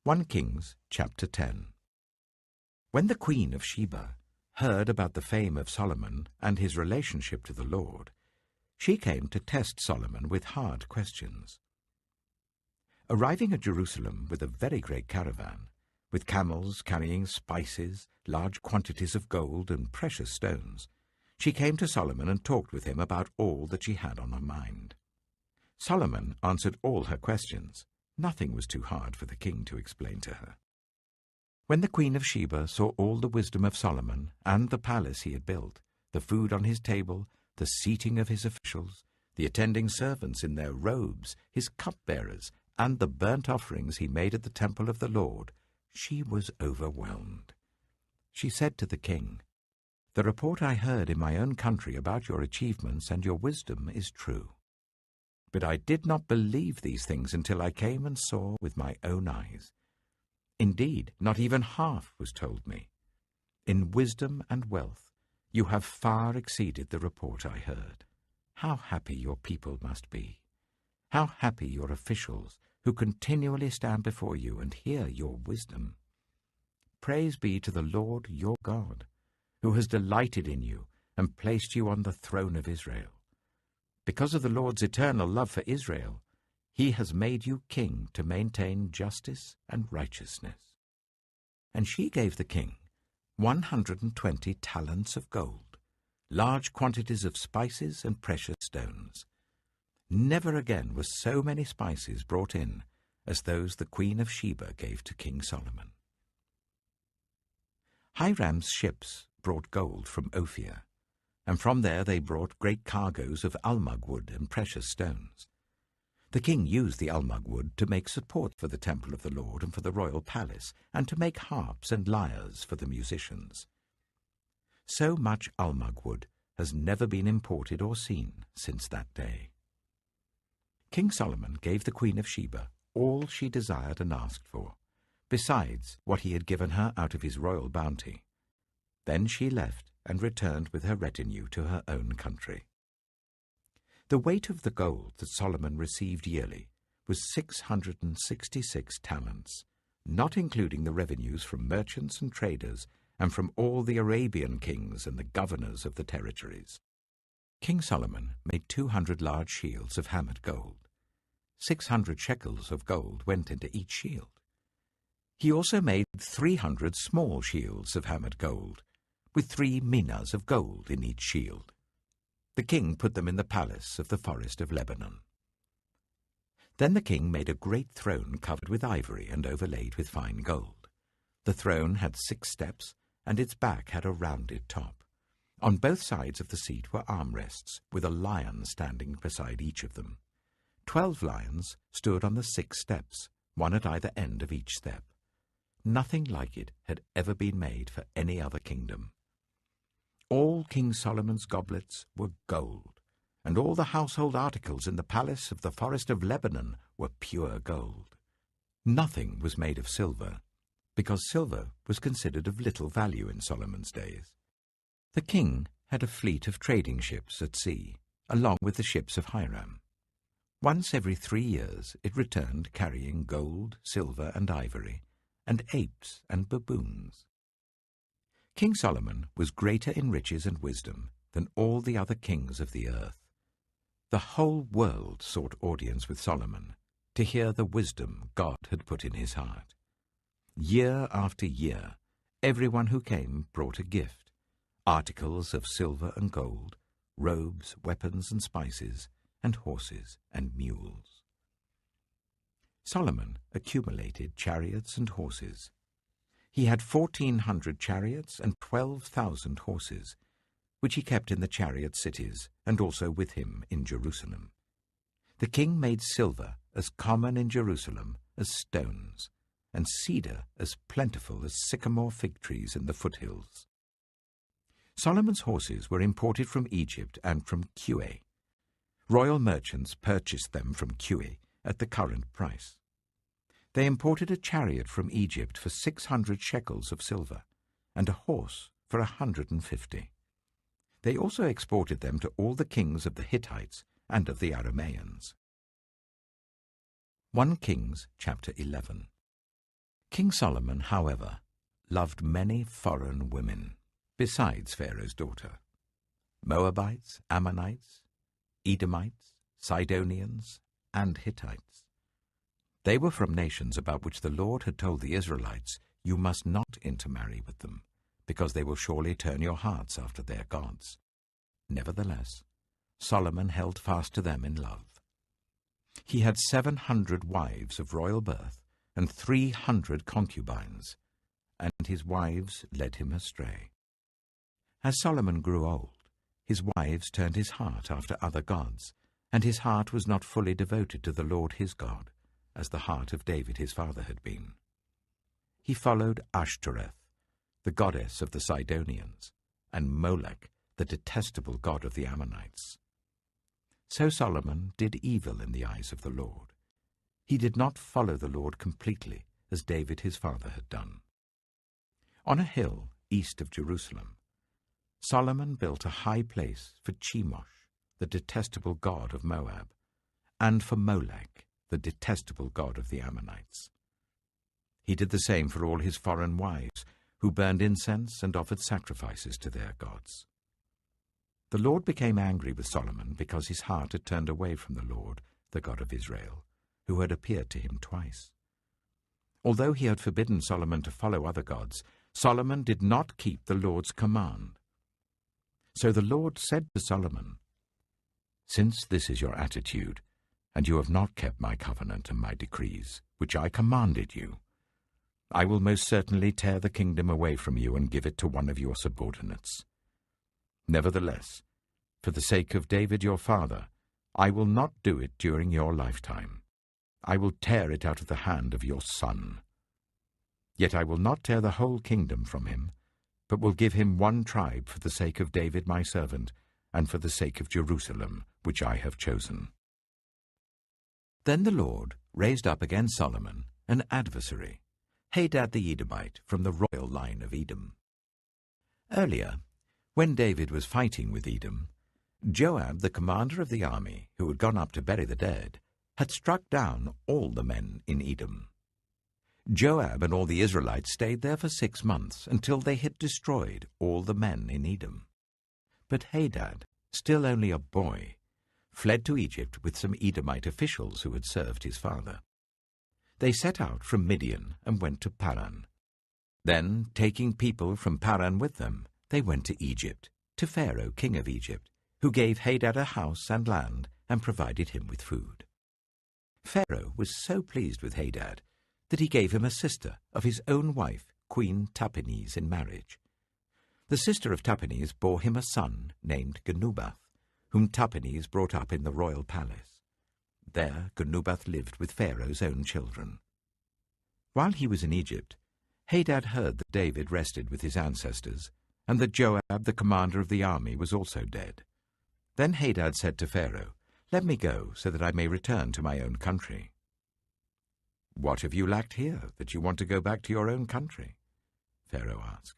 1 Kings chapter 10. When the Queen of Sheba heard about the fame of Solomon and his relationship to the Lord, she came to test Solomon with hard questions. Arriving at Jerusalem with a very great caravan, with camels carrying spices, large quantities of gold and precious stones, she came to Solomon and talked with him about all that she had on her mind. Solomon answered all her questions. Nothing was too hard for the king to explain to her. When the Queen of Sheba saw all the wisdom of Solomon and the palace he had built, the food on his table, the seating of his officials, the attending servants in their robes, his cupbearers, and the burnt offerings he made at the temple of the Lord, she was overwhelmed. She said to the king, "The report I heard in my own country about your achievements and your wisdom is true. But I did not believe these things until I came and saw with my own eyes. Indeed, not even half was told me. In wisdom and wealth, you have far exceeded the report I heard. How happy your people must be! How happy your officials who continually stand before you and hear your wisdom! Praise be to the Lord your God, who has delighted in you and placed you on the throne of Israel. Because of the Lord's eternal love for Israel, he has made you king to maintain justice and righteousness." And she gave the king 120 talents of gold, large quantities of spices and precious stones. Never again were so many spices brought in as those the Queen of Sheba gave to King Solomon. Hiram's ships brought gold from Ophir, and from there they brought great cargoes of almug wood and precious stones. The king used the almug wood to make support for the temple of the Lord and for the royal palace, and to make harps and lyres for the musicians. So much almug wood has never been imported or seen since that day. King Solomon gave the Queen of Sheba all she desired and asked for, besides what he had given her out of his royal bounty. Then she left and returned with her retinue to her own country. The weight of the gold that Solomon received yearly was 666 talents, not including the revenues from merchants and traders and from all the Arabian kings and the governors of the territories. King Solomon made 200 large shields of hammered gold. 600 shekels of gold went into each shield. He also made 300 small shields of hammered gold, with 3 minas of gold in each shield. The king put them in the palace of the forest of Lebanon. Then the king made a great throne covered with ivory and overlaid with fine gold. The throne had 6 steps, and its back had a rounded top. On both sides of the seat were armrests, with a lion standing beside each of them. 12 lions stood on the 6 steps, one at either end of each step. Nothing like it had ever been made for any other kingdom. All King Solomon's goblets were gold, and all the household articles in the palace of the forest of Lebanon were pure gold. Nothing was made of silver, because silver was considered of little value in Solomon's days. The king had a fleet of trading ships at sea, along with the ships of Hiram. Once every 3 years it returned carrying gold, silver, and ivory, and apes and baboons. King Solomon was greater in riches and wisdom than all the other kings of the earth. The whole world sought audience with Solomon to hear the wisdom God had put in his heart. Year after year, everyone who came brought a gift, articles of silver and gold, robes, weapons and spices, and horses and mules. Solomon accumulated chariots and horses. He had 1,400 chariots and 12,000 horses, which he kept in the chariot cities and also with him in Jerusalem. The king made silver as common in Jerusalem as stones, and cedar as plentiful as sycamore fig trees in the foothills. Solomon's horses were imported from Egypt and from Suchet. Royal merchants purchased them from Suchet at the current price. They imported a chariot from Egypt for 600 shekels of silver, and a horse for 150. They also exported them to all the kings of the Hittites and of the Arameans. 1 Kings chapter 11. King Solomon, however, loved many foreign women, besides Pharaoh's daughter: Moabites, Ammonites, Edomites, Sidonians, and Hittites. They were from nations about which the Lord had told the Israelites, "You must not intermarry with them, because they will surely turn your hearts after their gods." Nevertheless, Solomon held fast to them in love. He had 700 wives of royal birth and 300 concubines, and his wives led him astray. As Solomon grew old, his wives turned his heart after other gods, and his heart was not fully devoted to the Lord his God, as the heart of David his father had been. He followed Ashtoreth, the goddess of the Sidonians, and Molech, the detestable god of the Ammonites. So Solomon did evil in the eyes of the Lord. He did not follow the Lord completely, as David his father had done. On a hill east of Jerusalem, Solomon built a high place for Chemosh, the detestable god of Moab, and for Molech, the detestable god of the Ammonites. He did the same for all his foreign wives, who burned incense and offered sacrifices to their gods. The Lord became angry with Solomon because his heart had turned away from the Lord, the God of Israel, who had appeared to him twice. Although he had forbidden Solomon to follow other gods, Solomon did not keep the Lord's command. So the Lord said to Solomon, "Since this is your attitude, and you have not kept my covenant and my decrees, which I commanded you, I will most certainly tear the kingdom away from you and give it to one of your subordinates. Nevertheless, for the sake of David your father, I will not do it during your lifetime. I will tear it out of the hand of your son. Yet I will not tear the whole kingdom from him, but will give him one tribe for the sake of David my servant, and for the sake of Jerusalem, which I have chosen." Then the Lord raised up against Solomon an adversary, Hadad the Edomite, from the royal line of Edom. Earlier, when David was fighting with Edom, Joab, the commander of the army, who had gone up to bury the dead, had struck down all the men in Edom. Joab and all the Israelites stayed there for 6 months, until they had destroyed all the men in Edom. But Hadad, still only a boy, fled to Egypt with some Edomite officials who had served his father. They set out from Midian and went to Paran. Then, taking people from Paran with them, they went to Egypt, to Pharaoh, king of Egypt, who gave Hadad a house and land and provided him with food. Pharaoh was so pleased with Hadad that he gave him a sister of his own wife, Queen Tahpenes, in marriage. The sister of Tahpenes bore him a son named Genubath, whom Tahpenes brought up in the royal palace. There Genubath lived with Pharaoh's own children. While he was in Egypt, Hadad heard that David rested with his ancestors, and that Joab, the commander of the army, was also dead. Then Hadad said to Pharaoh, "Let me go, so that I may return to my own country." "What have you lacked here, that you want to go back to your own country?" Pharaoh asked.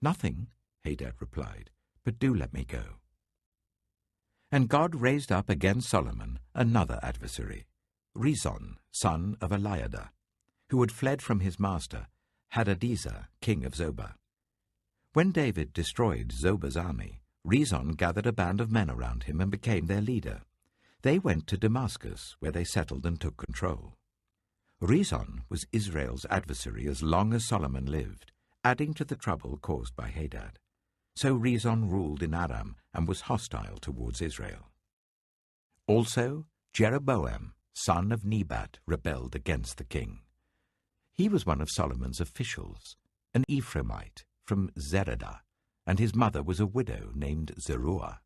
"Nothing," Hadad replied, "but do let me go." And God raised up against Solomon another adversary, Rezon, son of Eliada, who had fled from his master, Hadadezer, king of Zobah. When David destroyed Zobah's army, Rezon gathered a band of men around him and became their leader. They went to Damascus, where they settled and took control. Rezon was Israel's adversary as long as Solomon lived, adding to the trouble caused by Hadad. So Rezon ruled in Aram and was hostile towards Israel. Also, Jeroboam, son of Nebat, rebelled against the king. He was one of Solomon's officials, an Ephraimite from Zeradah, and his mother was a widow named Zeruah.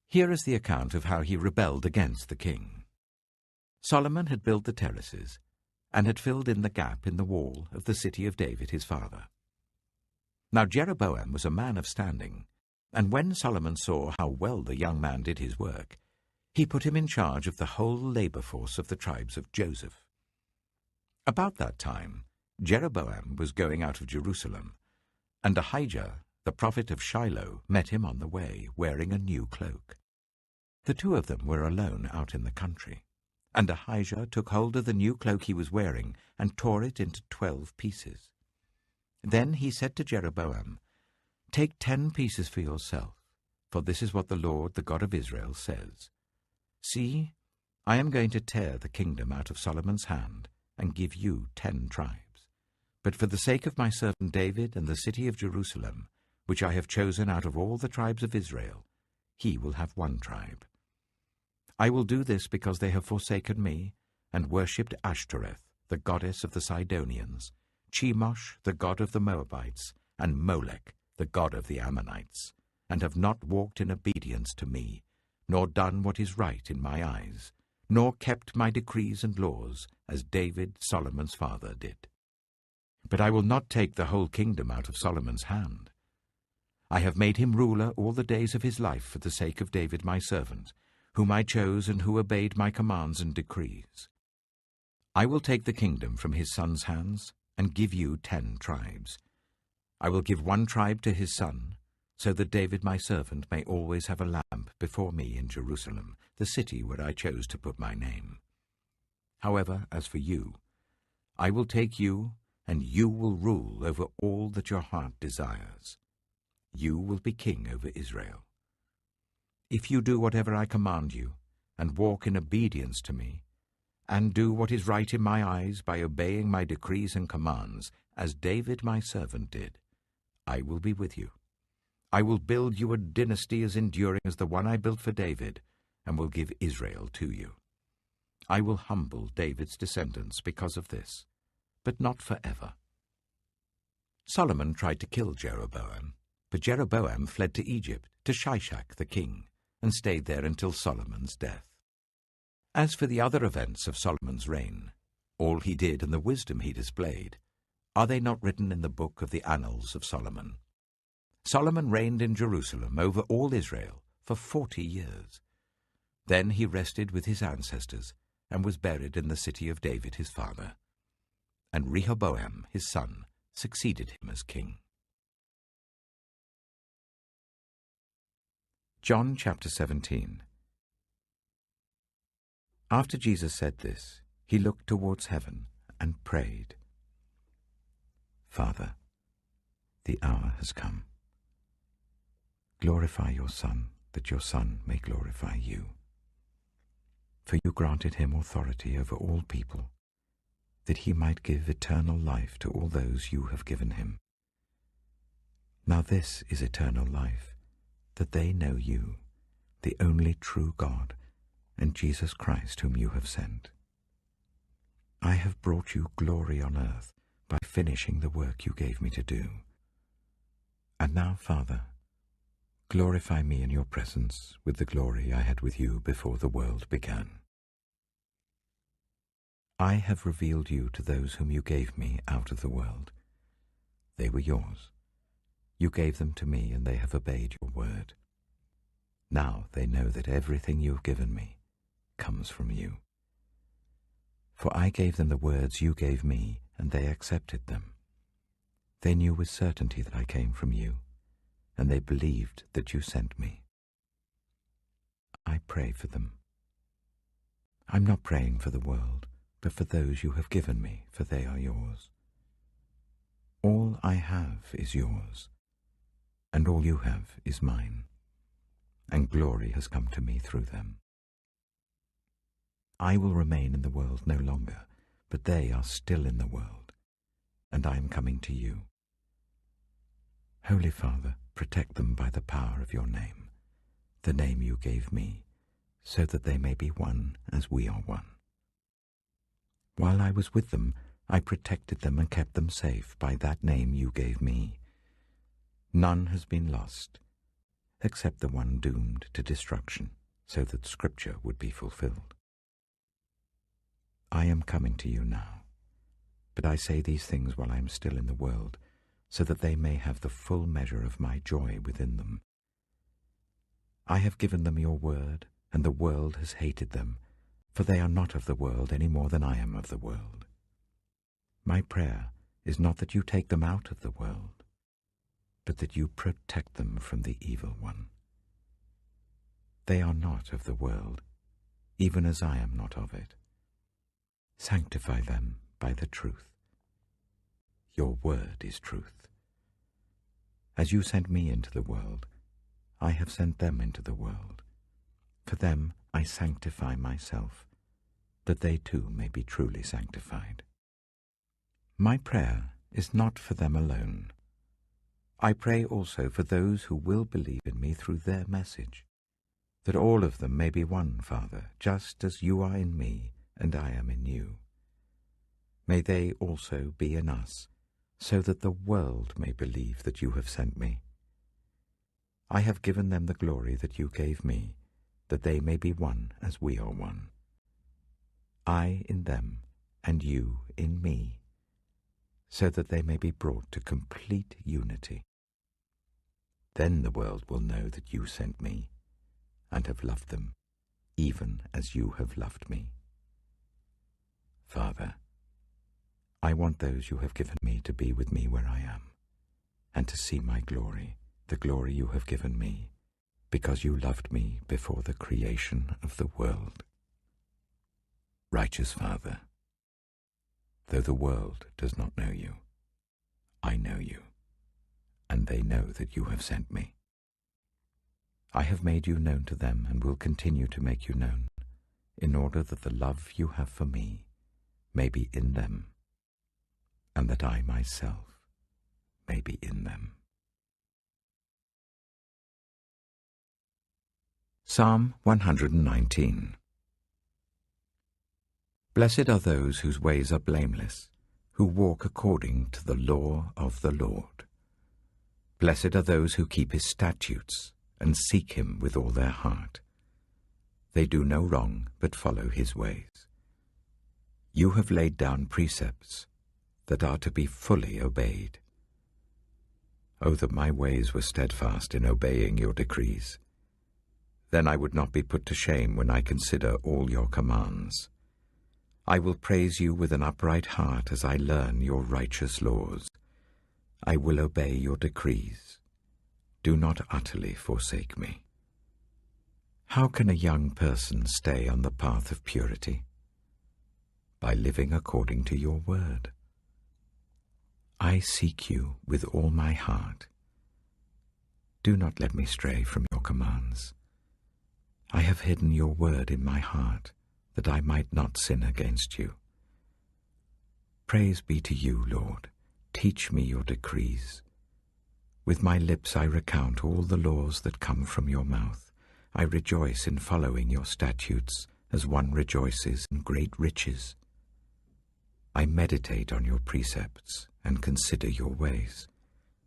Here is the account of how he rebelled against the king. Solomon had built the terraces and had filled in the gap in the wall of the city of David his father. Now Jeroboam was a man of standing, and when Solomon saw how well the young man did his work, he put him in charge of the whole labor force of the tribes of Joseph. About that time, Jeroboam was going out of Jerusalem, and Ahijah, the prophet of Shiloh, met him on the way, wearing a new cloak. The two of them were alone out in the country, And Ahijah took hold of the new cloak he was wearing and tore it into 12 pieces. Then he said to Jeroboam, "Take 10 pieces for yourself, for this is what the Lord, the God of Israel, says. See, I am going to tear the kingdom out of Solomon's hand and give you 10 tribes. But for the sake of my servant David and the city of Jerusalem, which I have chosen out of all the tribes of Israel, he will have 1 tribe. I will do this because they have forsaken me and worshipped Ashtoreth, the goddess of the Sidonians, Chemosh, the god of the Moabites, and Molech, the god of the Ammonites, and have not walked in obedience to me, nor done what is right in my eyes, nor kept my decrees and laws, as David, Solomon's father, did. But I will not take the whole kingdom out of Solomon's hand. I have made him ruler all the days of his life for the sake of David my servant, whom I chose and who obeyed my commands and decrees. I will take the kingdom from his son's hands and give you 10 tribes. I will give 1 tribe to his son, so that David my servant may always have a lamp before me in Jerusalem, the city where I chose to put my name. However, as for you, I will take you, and you will rule over all that your heart desires. You will be king over Israel. If you do whatever I command you, and walk in obedience to me, and do what is right in my eyes by obeying my decrees and commands, as David my servant did, I will be with you. I will build you a dynasty as enduring as the one I built for David, and will give Israel to you. I will humble David's descendants because of this, but not forever." Solomon tried to kill Jeroboam, but Jeroboam fled to Egypt, to Shishak the king, and stayed there until Solomon's death. As for the other events of Solomon's reign, all he did and the wisdom he displayed, are they not written in the book of the Annals of Solomon? Solomon reigned in Jerusalem over all Israel for 40 years. Then he rested with his ancestors and was buried in the city of David his father. And Rehoboam his son succeeded him as king. John chapter 17. After Jesus said this, he looked towards heaven and prayed, "Father, the hour has come. Glorify your Son, that your Son may glorify you. For you granted him authority over all people, that he might give eternal life to all those you have given him. Now this is eternal life, that they know you, the only true God, and Jesus Christ whom you have sent. I have brought you glory on earth by finishing the work you gave me to do. And now, Father, glorify me in your presence with the glory I had with you before the world began. I have revealed you to those whom you gave me out of the world. They were yours. You gave them to me, and they have obeyed your word. Now they know that everything you have given me comes from you. For I gave them the words you gave me, and they accepted them. They knew with certainty that I came from you, and they believed that you sent me. I pray for them. I'm not praying for the world, but for those you have given me, for they are yours. All I have is yours, and all you have is mine, and glory has come to me through them. I will remain in the world no longer, but they are still in the world, and I am coming to you. Holy Father, protect them by the power of your name, the name you gave me, so that they may be one as we are one. While I was with them, I protected them and kept them safe by that name you gave me. None has been lost, except the one doomed to destruction, so that Scripture would be fulfilled. I am coming to you now, but I say these things while I am still in the world, so that they may have the full measure of my joy within them. I have given them your word, and the world has hated them, for they are not of the world any more than I am of the world. My prayer is not that you take them out of the world, but that you protect them from the evil one. They are not of the world, even as I am not of it. Sanctify them by the truth. Your word is truth. As you sent me into the world, I have sent them into the world. For them I sanctify myself, that they too may be truly sanctified. My prayer is not for them alone. I pray also for those who will believe in me through their message, that all of them may be one, Father, just as you are in me and I am in you. May they also be in us, so that the world may believe that you have sent me. I have given them the glory that you gave me, that they may be one as we are one. I in them and you in me, so that they may be brought to complete unity. Then the world will know that you sent me and have loved them, even as you have loved me. Father, I want those you have given me to be with me where I am, and to see my glory, the glory you have given me, because you loved me before the creation of the world. Righteous Father, though the world does not know you, I know you, and they know that you have sent me. I have made you known to them and will continue to make you known, in order that the love you have for me may be in them, and that I myself may be in them. Psalm 119. Blessed are those whose ways are blameless, who walk according to the law of the Lord. Blessed are those who keep his statutes and seek him with all their heart. They do no wrong, but follow his ways. You have laid down precepts that are to be fully obeyed. Oh, that my ways were steadfast in obeying your decrees. Then I would not be put to shame when I consider all your commands. I will praise you with an upright heart as I learn your righteous laws. I will obey your decrees. Do not utterly forsake me. How can a young person stay on the path of purity? By living according to your word. I seek you with all my heart. Do not let me stray from your commands. I have hidden your word in my heart, that I might not sin against you. Praise be to you, Lord. Teach me your decrees. With my lips I recount all the laws that come from your mouth. I rejoice in following your statutes, as one rejoices in great riches. I meditate on your precepts and consider your ways.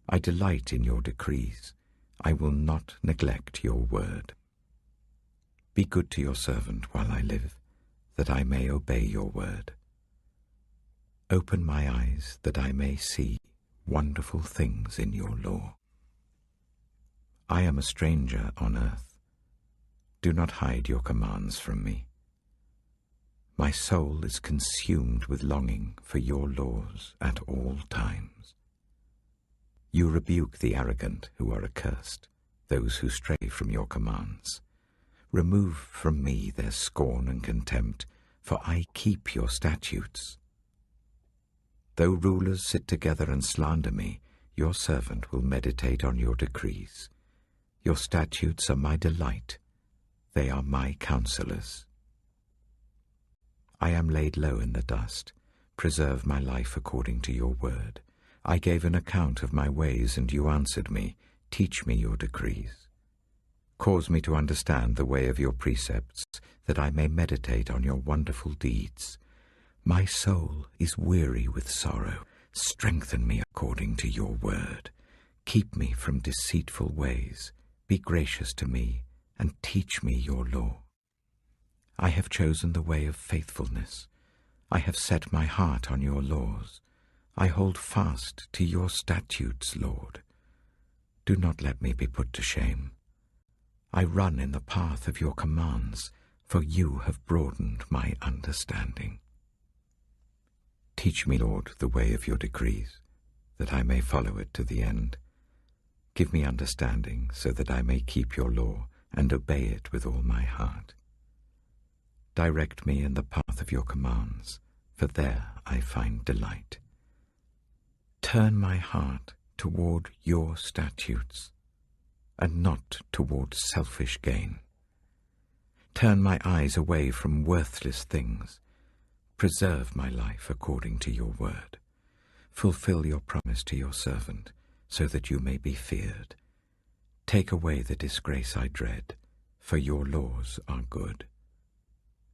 I delight in your decrees. I will not neglect your word. Be good to your servant while I live, that I may obey your word. Open my eyes that I may see wonderful things in your law. I am a stranger on earth. Do not hide your commands from me. My soul is consumed with longing for your laws at all times. You rebuke the arrogant who are accursed, those who stray from your commands. Remove from me their scorn and contempt, for I keep your statutes. Though rulers sit together and slander me, your servant will meditate on your decrees. Your statutes are my delight. They are my counselors. I am laid low in the dust. Preserve my life according to your word. I gave an account of my ways, and you answered me. Teach me your decrees. Cause me to understand the way of your precepts, that I may meditate on your wonderful deeds. My soul is weary with sorrow. Strengthen me according to your word. Keep me from deceitful ways. Be gracious to me, and teach me your law. I have chosen the way of faithfulness. I have set my heart on your laws. I hold fast to your statutes, Lord. Do not let me be put to shame. I run in the path of your commands, for you have broadened my understanding. Teach me, Lord, the way of your decrees, that I may follow it to the end. Give me understanding, so that I may keep your law and obey it with all my heart. Direct me in the path of your commands, for there I find delight. Turn my heart toward your statutes, and not toward selfish gain. Turn my eyes away from worthless things. Preserve my life according to your word. Fulfill your promise to your servant, so that you may be feared. Take away the disgrace I dread, for your laws are good.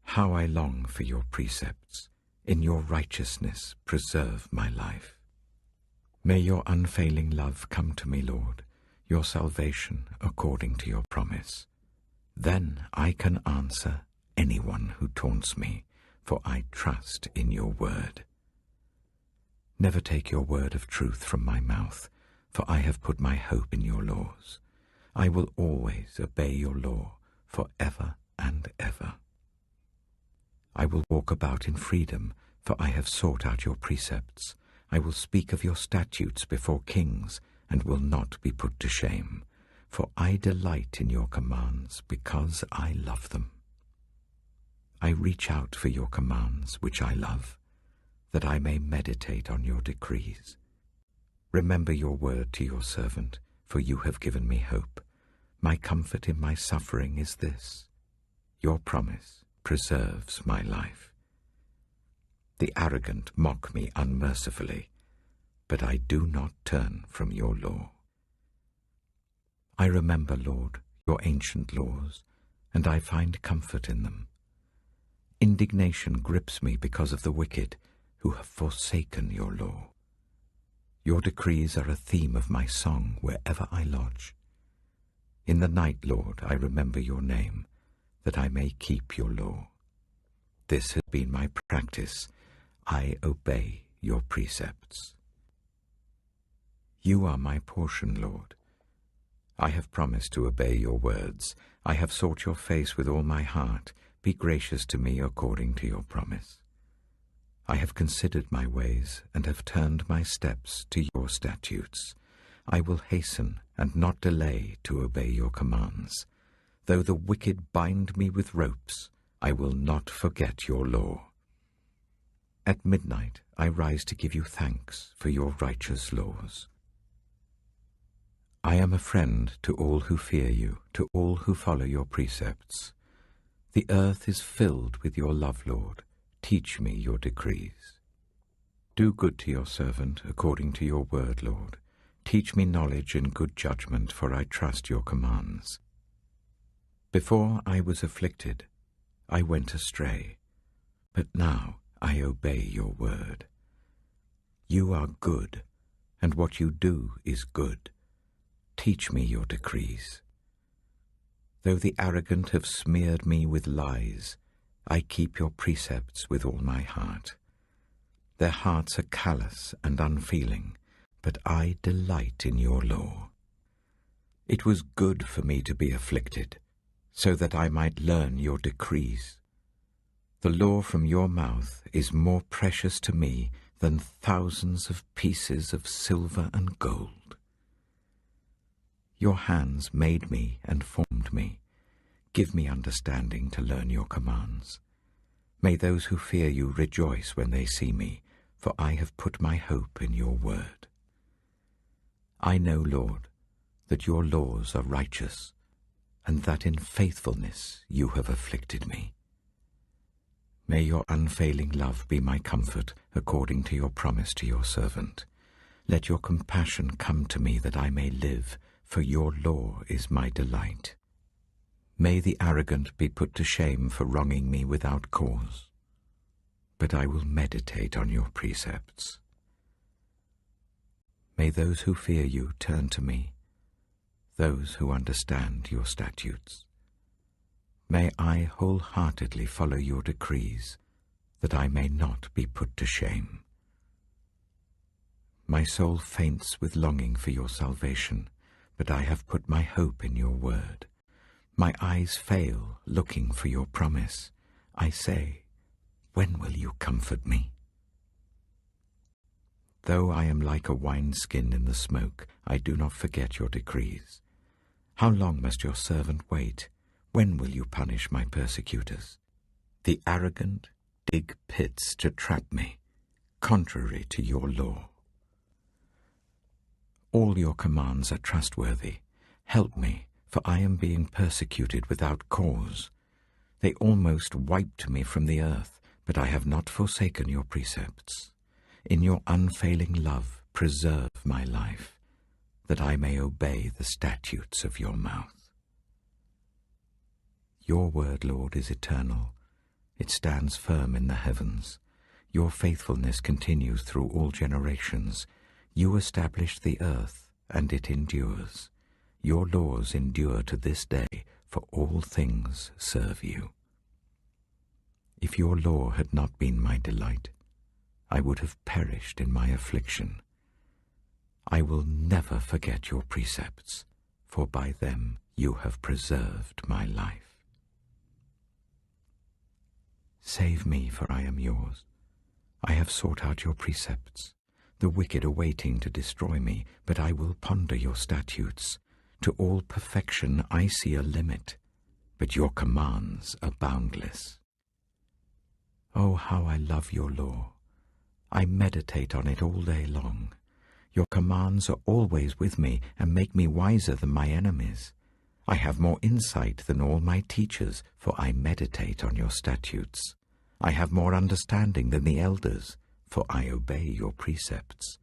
How I long for your precepts. In your righteousness preserve my life. May your unfailing love come to me, Lord, your salvation according to your promise. Then I can answer anyone who taunts me, for I trust in your word. Never take your word of truth from my mouth, for I have put my hope in your laws. I will always obey your law forever and ever. I will walk about in freedom, for I have sought out your precepts. I will speak of your statutes before kings, and will not be put to shame. For I delight in your commands, because I love them. I reach out for your commands, which I love, that I may meditate on your decrees. Remember your word to your servant, for you have given me hope. My comfort in my suffering is this: your promise preserves my life. The arrogant mock me unmercifully, but I do not turn from your law. I remember, Lord, your ancient laws, and I find comfort in them. Indignation grips me because of the wicked, who have forsaken your law. Your decrees are a theme of my song wherever I lodge. In the night, Lord, I remember your name, that I may keep your law. This has been my practice. I obey your precepts. You are my portion, Lord. I have promised to obey your words. I have sought your face with all my heart. Be gracious to me according to your promise. I have considered my ways and have turned my steps to your statutes. I will hasten and not delay to obey your commands. Though the wicked bind me with ropes, I will not forget your law. At midnight I rise to give you thanks for your righteous laws. I am a friend to all who fear you, to all who follow your precepts. The earth is filled with your love, Lord. Teach me your decrees. Do good to your servant according to your word, Lord. Teach me knowledge and good judgment, for I trust your commands. Before I was afflicted, I went astray, but now I obey your word. You are good, and what you do is good. Teach me your decrees. Though the arrogant have smeared me with lies, I keep your precepts with all my heart. Their hearts are callous and unfeeling, but I delight in your law. It was good for me to be afflicted, so that I might learn your decrees. The law from your mouth is more precious to me than thousands of pieces of silver and gold. Your hands made me and formed me. Give me understanding to learn your commands. May those who fear you rejoice when they see me, for I have put my hope in your word. I know, Lord, that your laws are righteous, and that in faithfulness you have afflicted me. May your unfailing love be my comfort, according to your promise to your servant. Let your compassion come to me that I may live, for your law is my delight. May the arrogant be put to shame for wronging me without cause, but I will meditate on your precepts. May those who fear you turn to me, those who understand your statutes. May I wholeheartedly follow your decrees, that I may not be put to shame. My soul faints with longing for your salvation, but I have put my hope in your word. My eyes fail, looking for your promise. I say, when will you comfort me? Though I am like a wineskin in the smoke, I do not forget your decrees. How long must your servant wait? When will you punish my persecutors? The arrogant dig pits to trap me, contrary to your law. All your commands are trustworthy. Help me, for I am being persecuted without cause. They almost wiped me from the earth, but I have not forsaken your precepts. In your unfailing love, preserve my life, that I may obey the statutes of your mouth. Your word, Lord, is eternal. It stands firm in the heavens. Your faithfulness continues through all generations. You established the earth, and it endures. Your laws endure to this day, for all things serve you. If your law had not been my delight, I would have perished in my affliction. I will never forget your precepts, for by them you have preserved my life. Save me, for I am yours. I have sought out your precepts. The wicked are waiting to destroy me, but I will ponder your statutes. To all perfection I see a limit, but your commands are boundless. Oh, how I love your law! I meditate on it all day long. Your commands are always with me and make me wiser than my enemies. I have more insight than all my teachers, for I meditate on your statutes. I have more understanding than the elders, for I obey your precepts.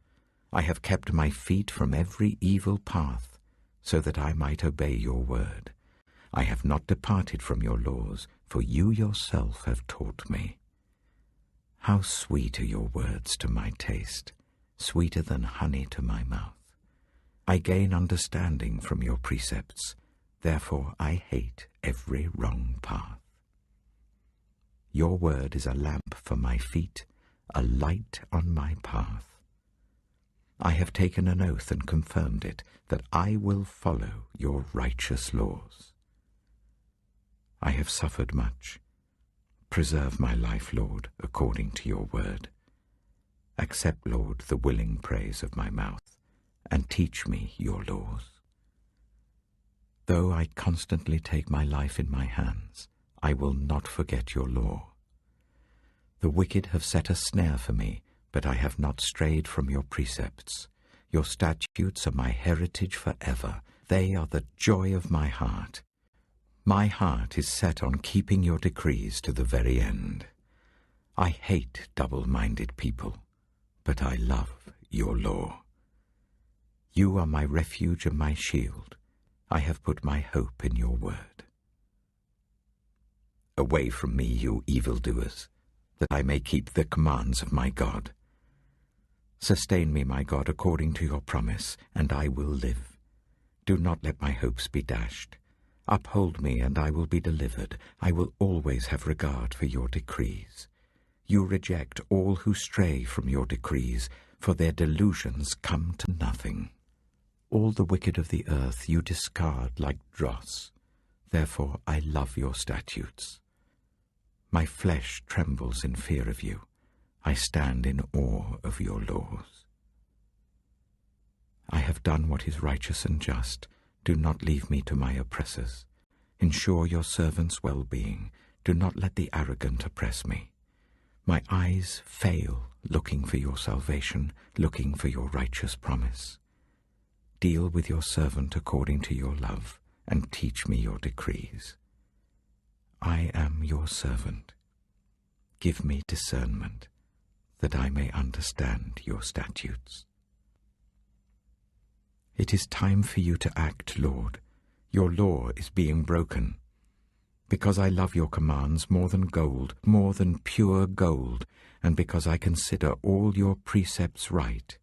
I have kept my feet from every evil path, so that I might obey your word. I have not departed from your laws, for you yourself have taught me. How sweet are your words to my taste, sweeter than honey to my mouth. I gain understanding from your precepts. Therefore I hate every wrong path. Your word is a lamp for my feet, a light on my path. I have taken an oath and confirmed it, that I will follow your righteous laws. I have suffered much. Preserve my life, Lord, according to your word. Accept, Lord, the willing praise of my mouth, and teach me your laws. Though I constantly take my life in my hands, I will not forget your law. The wicked have set a snare for me, but I have not strayed from your precepts. Your statutes are my heritage forever. They are the joy of my heart. My heart is set on keeping your decrees to the very end. I hate double-minded people, but I love your law. You are my refuge and my shield. I have put my hope in your word. Away from me, you evildoers, that I may keep the commands of my God. Sustain me, my God, according to your promise, and I will live. Do not let my hopes be dashed. Uphold me, and I will be delivered. I will always have regard for your decrees. You reject all who stray from your decrees, for their delusions come to nothing. All the wicked of the earth you discard like dross. Therefore I love your statutes. My flesh trembles in fear of you. I stand in awe of your laws. I have done what is righteous and just. Do not leave me to my oppressors. Ensure your servant's well-being. Do not let the arrogant oppress me. My eyes fail looking for your salvation, looking for your righteous promise. Deal with your servant according to your love, and teach me your decrees. I am your servant. Give me discernment, that I may understand your statutes. It is time for you to act, Lord. Your law is being broken. Because I love your commands more than gold, more than pure gold, and because I consider all your precepts right,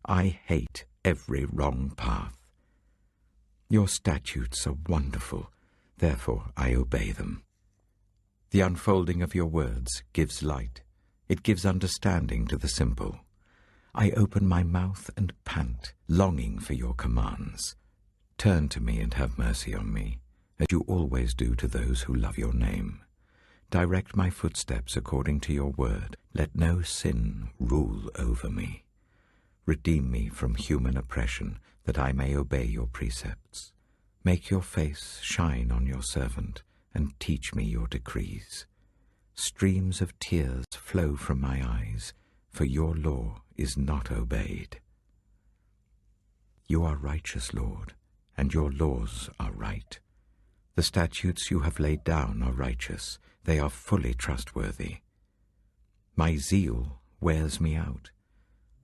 I hate every wrong path. Your statutes are wonderful, therefore I obey them. The unfolding of your words gives light. It gives understanding to the simple. I open my mouth and pant, longing for your commands. Turn to me and have mercy on me, as you always do to those who love your name. Direct my footsteps according to your word. Let no sin rule over me. Redeem me from human oppression, that I may obey your precepts. Make your face shine on your servant, and teach me your decrees. Streams of tears flow from my eyes, for your law is not obeyed. You are righteous, Lord, and your laws are right. The statutes you have laid down are righteous. They are fully trustworthy. My zeal wears me out,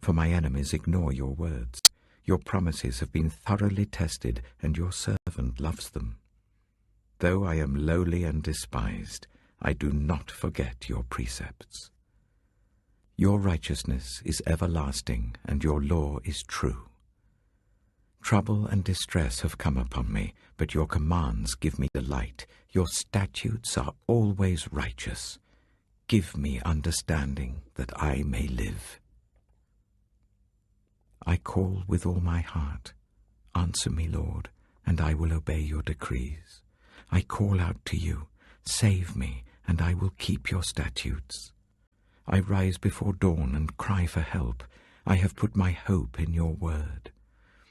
for my enemies ignore your words. Your promises have been thoroughly tested, and your servant loves them. Though I am lowly and despised, I do not forget your precepts. Your righteousness is everlasting, and your law is true. Trouble and distress have come upon me, but your commands give me delight. Your statutes are always righteous. Give me understanding that I may live. I call with all my heart. Answer me, Lord, and I will obey your decrees. I call out to you. Save me, and I will keep your statutes. I rise before dawn and cry for help. I have put my hope in your word.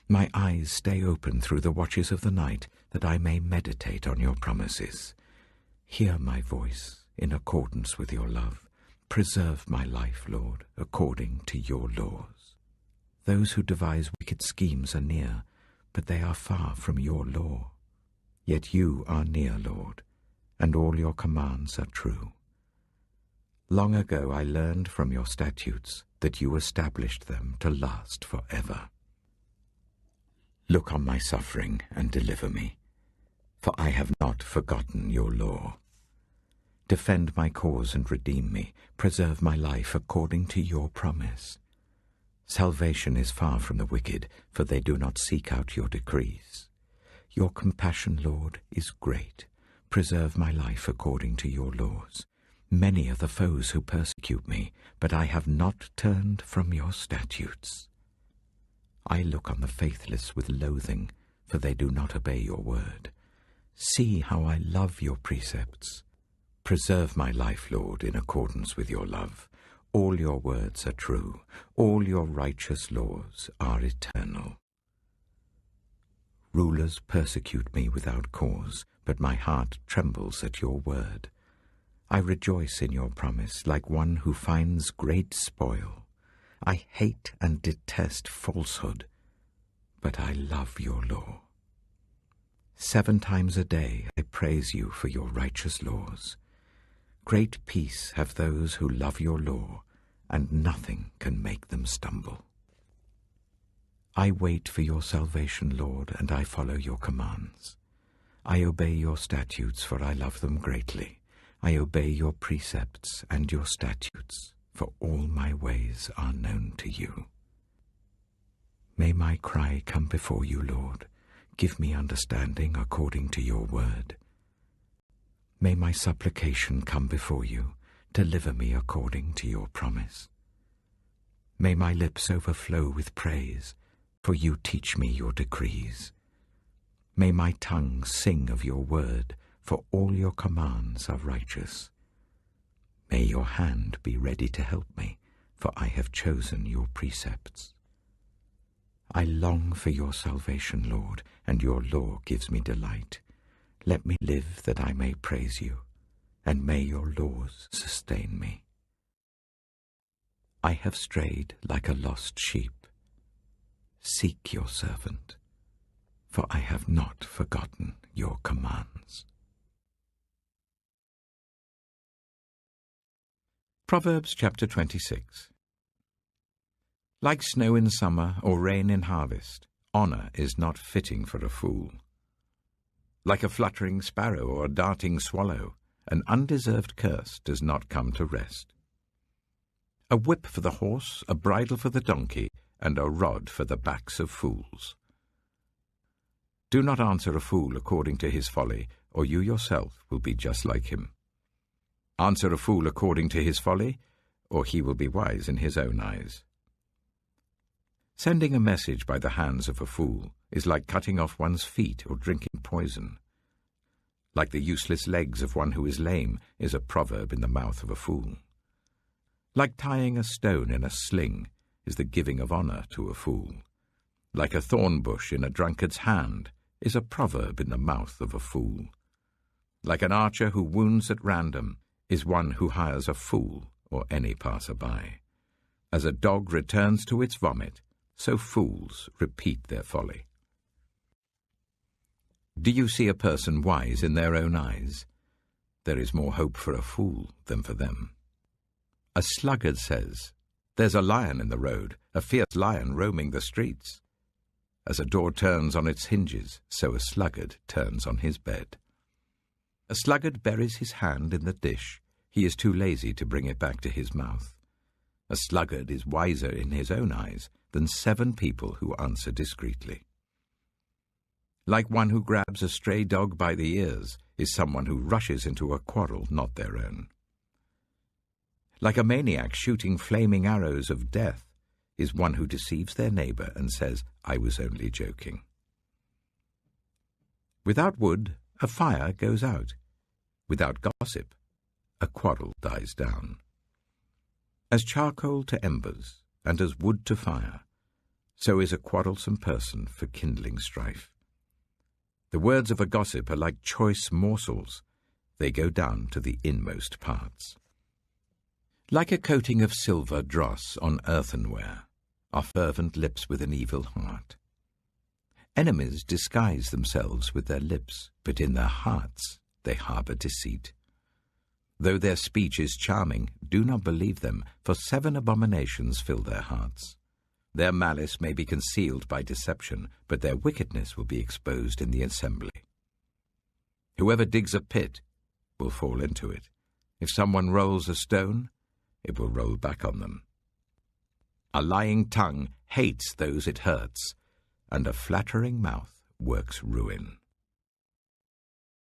My eyes stay open through the watches of the night, that I may meditate on your promises. Hear my voice in accordance with your love. Preserve my life, Lord, according to your laws. Those who devise wicked schemes are near, but they are far from your law. Yet you are near, Lord, and all your commands are true. Long ago I learned from your statutes that you established them to last forever. Look on my suffering and deliver me, for I have not forgotten your law. Defend my cause and redeem me. Preserve my life according to your promise. Salvation is far from the wicked, for they do not seek out your decrees. Your compassion, Lord, is great. Preserve my life according to your laws. Many are the foes who persecute me, but I have not turned from your statutes. I look on the faithless with loathing, for they do not obey your word. See how I love your precepts. Preserve my life, Lord, in accordance with your love. All your words are true. All your righteous laws are eternal. Rulers persecute me without cause, but my heart trembles at your word. I rejoice in your promise like one who finds great spoil. I hate and detest falsehood, but I love your law. 7 times a day I praise you for your righteous laws. Great peace have those who love your law, and nothing can make them stumble. I wait for your salvation, Lord, and I follow your commands. I obey your statutes, for I love them greatly. I obey your precepts and your statutes, for all my ways are known to you. May my cry come before you, Lord. Give me understanding according to your word. May my supplication come before you. Deliver me according to your promise. May my lips overflow with praise, for you teach me your decrees. May my tongue sing of your word, for all your commands are righteous. May your hand be ready to help me, for I have chosen your precepts. I long for your salvation, Lord, and your law gives me delight. Let me live that I may praise you, and may your laws sustain me. I have strayed like a lost sheep. Seek your servant, for I have not forgotten your commands. Proverbs chapter 26. Like snow in summer or rain in harvest, honor is not fitting for a fool. Like a fluttering sparrow or a darting swallow, an undeserved curse does not come to rest. A whip for the horse, a bridle for the donkey, and a rod for the backs of fools. Do not answer a fool according to his folly, or you yourself will be just like him. Answer a fool according to his folly, or he will be wise in his own eyes. Sending a message by the hands of a fool is like cutting off one's feet or drinking poison. Like the useless legs of one who is lame is a proverb in the mouth of a fool. Like tying a stone in a sling is the giving of honor to a fool. Like a thorn bush in a drunkard's hand is a proverb in the mouth of a fool. Like an archer who wounds at random is one who hires a fool or any passer-by. As a dog returns to its vomit, so fools repeat their folly. Do you see a person wise in their own eyes? There is more hope for a fool than for them. A sluggard says, "There's a lion in the road, a fierce lion roaming the streets." As a door turns on its hinges, so a sluggard turns on his bed. A sluggard buries his hand in the dish. He is too lazy to bring it back to his mouth. A sluggard is wiser in his own eyes than 7 people who answer discreetly. Like one who grabs a stray dog by the ears is someone who rushes into a quarrel not their own. Like a maniac shooting flaming arrows of death is one who deceives their neighbor and says, "I was only joking." Without wood, a fire goes out. Without gossip, a quarrel dies down. As charcoal to embers, and as wood to fire, so is a quarrelsome person for kindling strife. The words of a gossip are like choice morsels. They go down to the inmost parts. Like a coating of silver dross on earthenware are fervent lips with an evil heart. Enemies disguise themselves with their lips, but in their hearts they harbor deceit. Though their speech is charming, do not believe them, for 7 abominations fill their hearts. Their malice may be concealed by deception, but their wickedness will be exposed in the assembly. Whoever digs a pit will fall into it. If someone rolls a stone, it will roll back on them. A lying tongue hates those it hurts, and a flattering mouth works ruin.